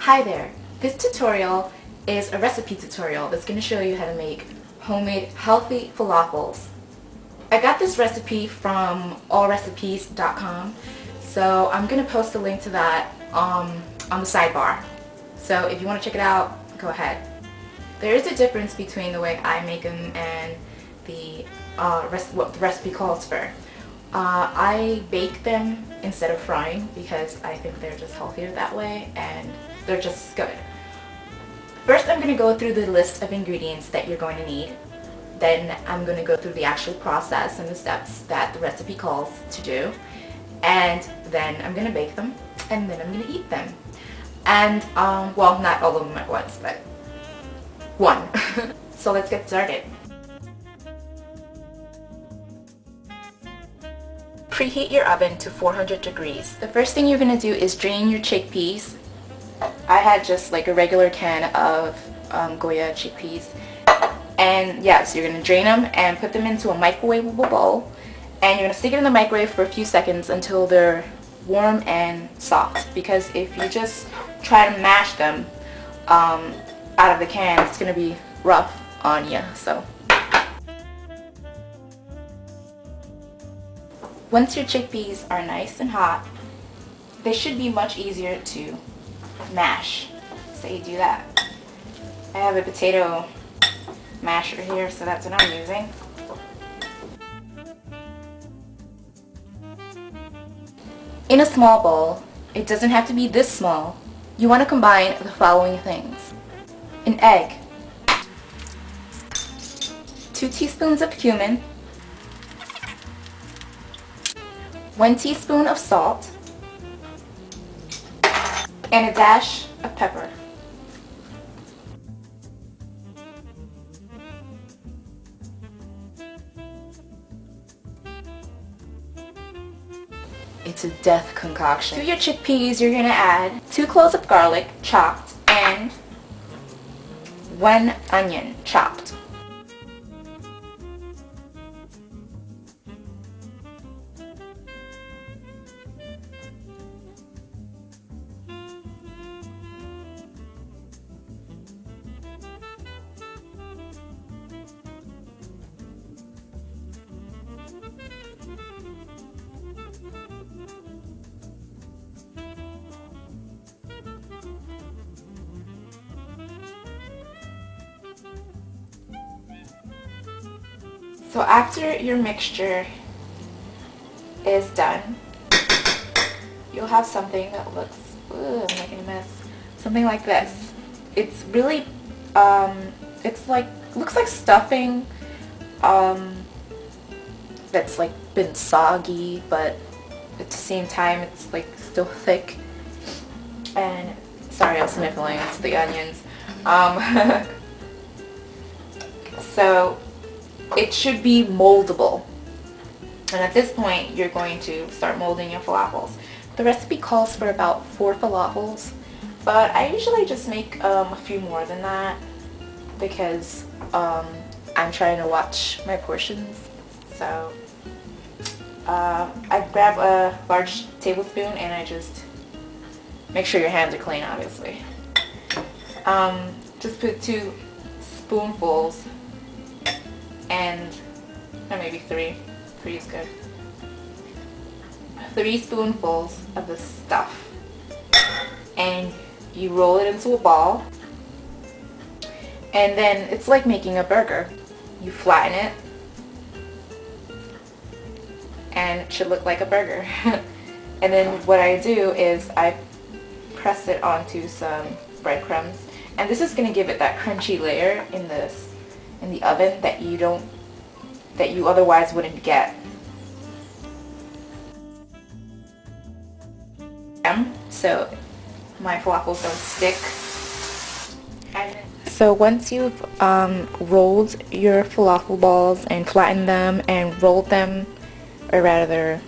Hi there! This tutorial is a recipe tutorial that's going to show you how to make homemade healthy falafels. I got this recipe from allrecipes.com, so I'm going to post a link to that on the sidebar. So if you want to check it out, go ahead. There is a difference between the way I make them and what the recipe calls for. I bake them instead of frying because I think they're just healthier that way and they're just good. First, I'm going to go through the list of ingredients that you're going to need. Then I'm going to go through the actual process and the steps that the recipe calls to do. And then I'm going to bake them, and then I'm going to eat them. And, well, not all of them at once, but one. So let's get started. Preheat your oven to 400 degrees. The first thing you're going to do is drain your chickpeas. I had just like a regular can of Goya chickpeas. And yes, you're going to drain them and put them into a microwavable bowl. And you're going to stick it in the microwave for a few seconds until they're warm and soft. Because if you just try to mash them out of the can, it's going to be rough on you. So once your chickpeas are nice and hot, they should be much easier to mash. So you do that. I have a potato masher here, so that's what I'm using. In a small bowl, it doesn't have to be this small, you want to combine the following things. An egg, 2 teaspoons of cumin, 1 teaspoon of salt, and a dash of pepper. It's a death concoction. To your chickpeas, you're going to add 2 cloves of garlic chopped and 1 onion chopped. So after your mixture is done, you'll have something that looks, I'm making a mess, something like this. It's really, looks like stuffing that's like been soggy, but at the same time it's like still thick. And sorry, I'm sniffling, it's the onions. So it should be moldable, and at this point you're going to start molding your falafels. The recipe calls for about 4 falafels, but I usually just make a few more than that because I'm trying to watch my portions. So I grab a large tablespoon and I just make sure your hands are clean, obviously. Just put 2 spoonfuls, and or maybe 3 is good. 3 spoonfuls of the stuff, and you roll it into a ball, and then it's like making a burger. You flatten it and it should look like a burger. And then what I do is I press it onto some breadcrumbs, and this is going to give it that crunchy layer in the oven that you otherwise wouldn't get. So my falafels don't stick. So once you've rolled your falafel balls and flattened them and rolled them, or rather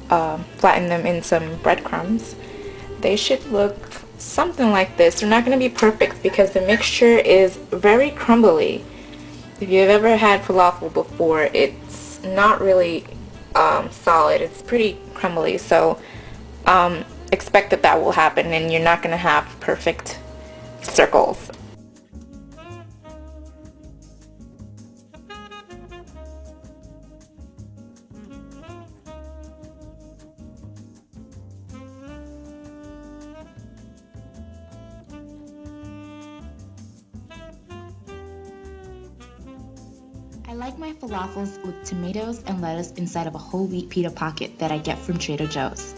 flatten them in some breadcrumbs, they should look something like this. They're not going to be perfect because the mixture is very crumbly. If you've ever had falafel before, it's not really solid. It's pretty crumbly, so expect that will happen, and you're not going to have perfect circles. I like my falafels with tomatoes and lettuce inside of a whole wheat pita pocket that I get from Trader Joe's.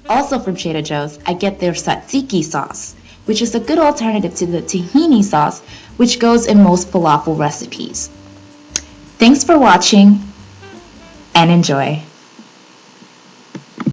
Also from Trader Joe's, I get their tzatziki sauce, which is a good alternative to the tahini sauce, which goes in most falafel recipes. Thanks for watching, and enjoy.